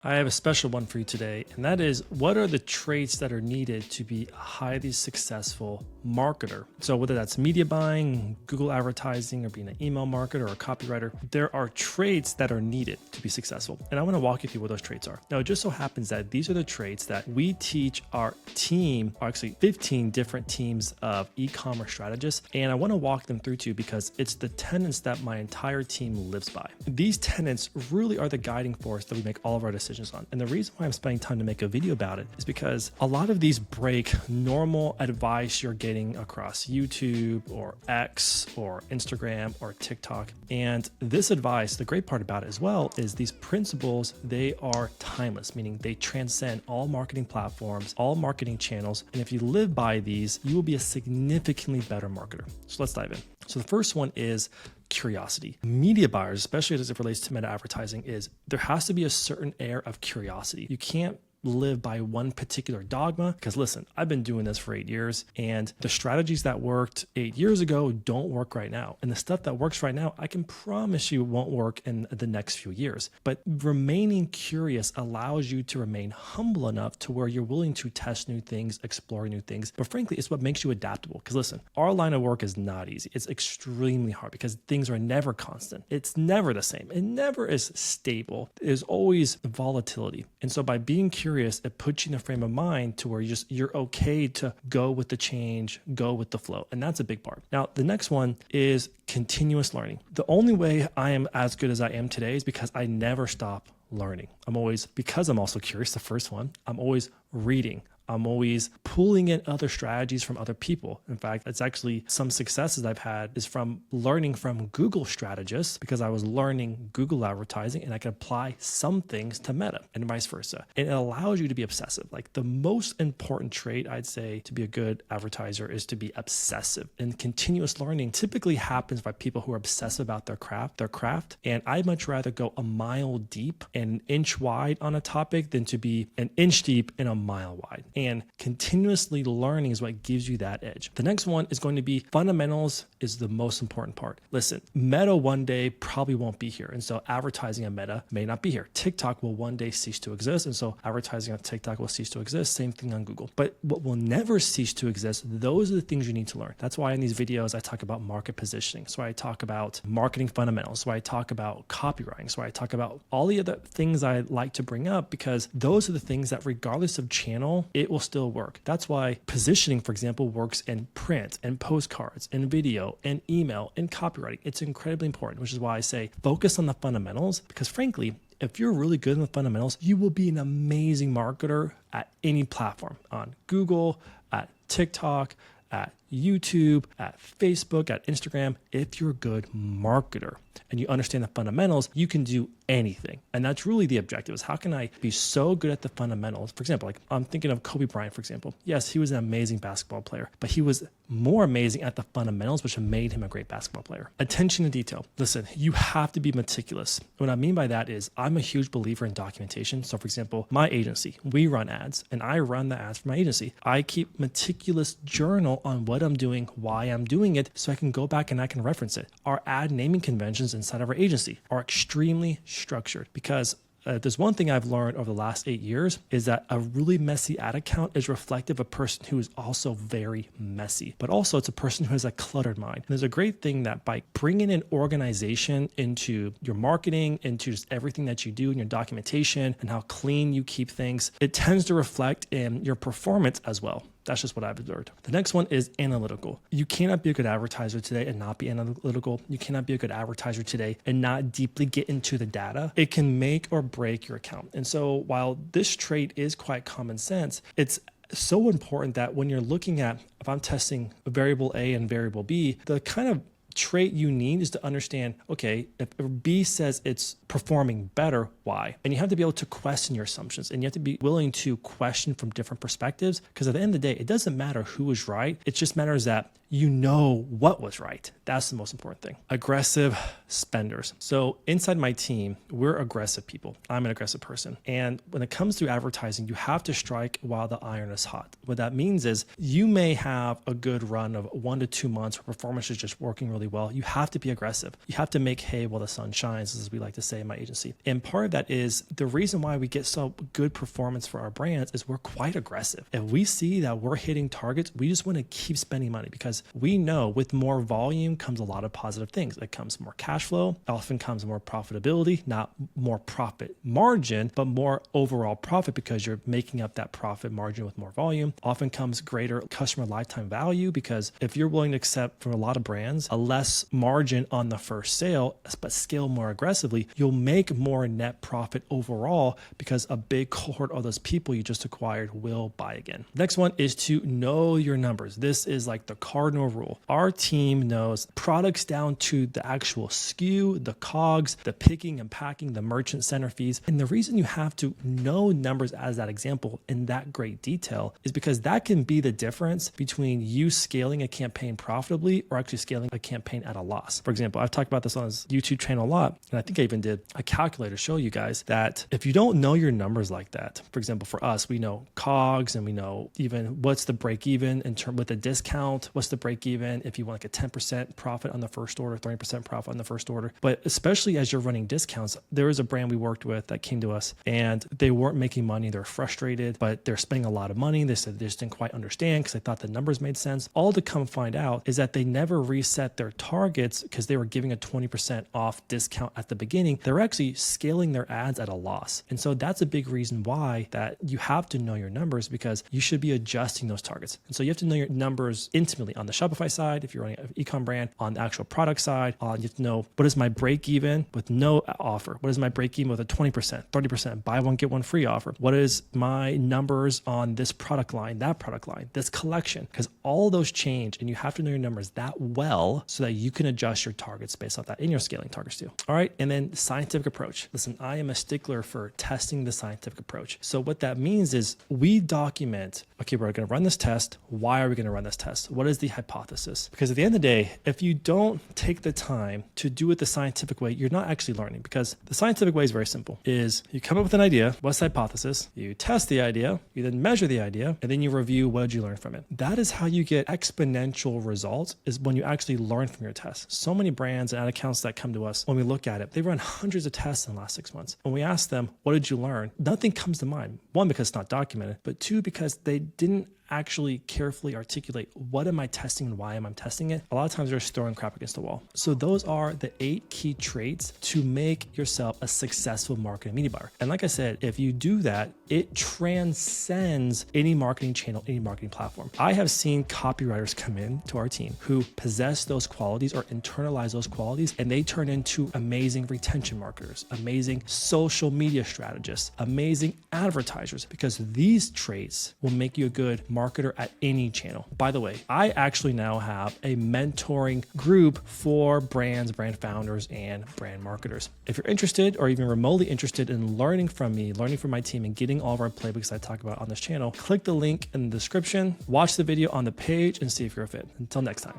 I have a special one for you today, and that is what are the traits that are needed to be a highly successful marketer? So, whether that's media buying, Google advertising, or being an email marketer or a copywriter, there are traits that are needed to be successful. And I want to walk you through what those traits are. Now, it just so happens that these are the traits that we teach our team, or actually 15 different teams of e-commerce strategists. And I want to walk them through too because it's the tenets that my entire team lives by. These tenets really are the guiding force that we make all of our decisions on. And the reason why I'm spending time to make a video about it is because a lot of these break normal advice you're getting across YouTube or X or Instagram or TikTok. And this advice, the great part about it as well, is these principles, they are timeless, meaning they transcend all marketing platforms, all marketing channels. And if you live by these, you will be a significantly better marketer. So let's dive in. So the first one is curiosity. Media buyers, especially as it relates to meta advertising, is there has to be a certain air of curiosity. You can't live by one particular dogma because listen, I've been doing this for 8 years and the strategies that worked 8 years ago don't work right now. And the stuff that works right now, I can promise you won't work in the next few years. But remaining curious allows you to remain humble enough to where you're willing to test new things, explore new things. But frankly, it's what makes you adaptable. Because listen, our line of work is not easy. It's extremely hard because things are never constant. It's never the same. It never is stable. There's always volatility. And so by being curious, it puts you in a frame of mind to where you're okay to go with the change, go with the flow. And that's a big part. Now, the next one is continuous learning. The only way I am as good as I am today is because I never stop learning. Because I'm also curious, the first one, I'm always reading. I'm always pulling in other strategies from other people. In fact, it's actually some successes I've had is from learning from Google strategists because I was learning Google advertising and I can apply some things to Meta and vice versa. And it allows you to be obsessive. Like the most important trait I'd say to be a good advertiser is to be obsessive. And continuous learning typically happens by people who are obsessive about their craft. And I'd much rather go a mile deep and an inch wide on a topic than to be an inch deep and a mile wide. And continuously learning is what gives you that edge. The next one is going to be fundamentals is the most important part. Listen, Meta one day probably won't be here. And so advertising on Meta may not be here. TikTok will one day cease to exist. And so advertising on TikTok will cease to exist. Same thing on Google. But what will never cease to exist, those are the things you need to learn. That's why in these videos, I talk about market positioning. So I talk about marketing fundamentals. So I talk about copywriting. So I talk about all the other things I like to bring up because those are the things that regardless of channel, it will still work. That's why positioning, for example, works in print and postcards and video and email and copywriting. It's incredibly important, which is why I say focus on the fundamentals because frankly, if you're really good in the fundamentals, you will be an amazing marketer at any platform on Google, at TikTok, at YouTube, at Facebook, at Instagram. If you're a good marketer and you understand the fundamentals, you can do anything. And that's really the objective is how can I be so good at the fundamentals? For example, like I'm thinking of Kobe Bryant, for example. Yes, he was an amazing basketball player, but he was more amazing at the fundamentals, which made him a great basketball player. Attention to detail. Listen, you have to be meticulous. What I mean by that is I'm a huge believer in documentation. So for example, my agency, we run ads and I run the ads for my agency. I keep meticulous journal on what I'm doing, why I'm doing it, so I can go back and I can reference it. Our ad naming conventions inside of our agency are extremely structured because there's one thing I've learned over the last 8 years is that a really messy ad account is reflective of a person who is also very messy, but also it's a person who has a cluttered mind. And there's a great thing that by bringing an organization into your marketing, into just everything that you do in your documentation and how clean you keep things, it tends to reflect in your performance as well. That's just what I've observed. The next one is analytical. You cannot be a good advertiser today and not be analytical. You cannot be a good advertiser today and not deeply get into the data. It can make or break your account. And so while this trait is quite common sense, it's so important that when you're looking at, if I'm testing variable A and variable B, the kind of trait you need is to understand, okay, if B says it's performing better, why? And you have to be able to question your assumptions and you have to be willing to question from different perspectives because at the end of the day, it doesn't matter who is right. It just matters that you know what was right. That's the most important thing. Aggressive spenders. So inside my team, we're aggressive people. I'm an aggressive person. And when it comes to advertising, you have to strike while the iron is hot. What that means is you may have a good run of 1 to 2 months where performance is just working really well, you have to be aggressive. You have to make hay while the sun shines, as we like to say in my agency. And part of that is the reason why we get so good performance for our brands is we're quite aggressive. If we see that we're hitting targets, we just want to keep spending money because we know with more volume comes a lot of positive things. It comes more cash flow, often comes more profitability, not more profit margin, but more overall profit because you're making up that profit margin with more volume. Often comes greater customer lifetime value because if you're willing to accept from a lot of brands a less margin on the first sale, but scale more aggressively, you'll make more net profit overall because a big cohort of those people you just acquired will buy again. Next one is to know your numbers. This is like the cardinal rule. Our team knows products down to the actual SKU, the COGS, the picking and packing, the merchant center fees. And the reason you have to know numbers as that example in that great detail is because that can be the difference between you scaling a campaign profitably or actually scaling a campaign at a loss. For example, I've talked about this on his YouTube channel a lot, and I think I even did a calculator to show you guys that if you don't know your numbers like that, for example, for us, we know COGS and we know even what's the break even in term with a discount, what's the break even if you want like a 10% profit on the first order, 30% profit on the first order. But especially as you're running discounts, there was a brand we worked with that came to us and they weren't making money. They're frustrated, but they're spending a lot of money. They said they just didn't quite understand because they thought the numbers made sense. All to come find out is that they never reset their targets because they were giving a 20% off discount at the beginning. They're actually scaling their ads at a loss. And so that's a big reason why that you have to know your numbers because you should be adjusting those targets. And so you have to know your numbers intimately on the Shopify side, if you're running an e-com brand, on the actual product side, you have to know what is my break even with no offer? What is my break even with a 20%, 30%, buy one, get one free offer? What is my numbers on this product line, that product line, this collection? Because all those change and you have to know your numbers that well so that you can adjust your targets based off that in your scaling targets too. All right. And then scientific approach. Listen, I am a stickler for testing the scientific approach. So what that means is we document, okay, we're going to run this test. Why are we going to run this test? What is the hypothesis? Because at the end of the day, if you don't take the time to do it the scientific way, you're not actually learning because the scientific way is very simple. Is you come up with an idea, what's the hypothesis? You test the idea, you then measure the idea, and then you review what did you learn from it. That is how you get exponential results is when you actually learn from your tests. So many brands and ad accounts that come to us, when we look at it, they run hundreds of tests in the last 6 months. When we ask them, what did you learn? Nothing comes to mind. One, because it's not documented, but two, because they didn't actually carefully articulate what am I testing and why am I testing it. A lot of times they're just throwing crap against the wall. So those are the 8 key traits to make yourself a successful marketing media buyer. And like I said, if you do that, it transcends any marketing channel, any marketing platform. I have seen copywriters come in to our team who possess those qualities or internalize those qualities, and they turn into amazing retention marketers, amazing social media strategists, amazing advertisers, because these traits will make you a good marketer at any channel. By the way, I actually now have a mentoring group for brands, brand founders, and brand marketers. If you're interested or even remotely interested in learning from me, learning from my team, and getting all of our playbooks I talk about on this channel, click the link in the description, watch the video on the page, and see if you're a fit. Until next time.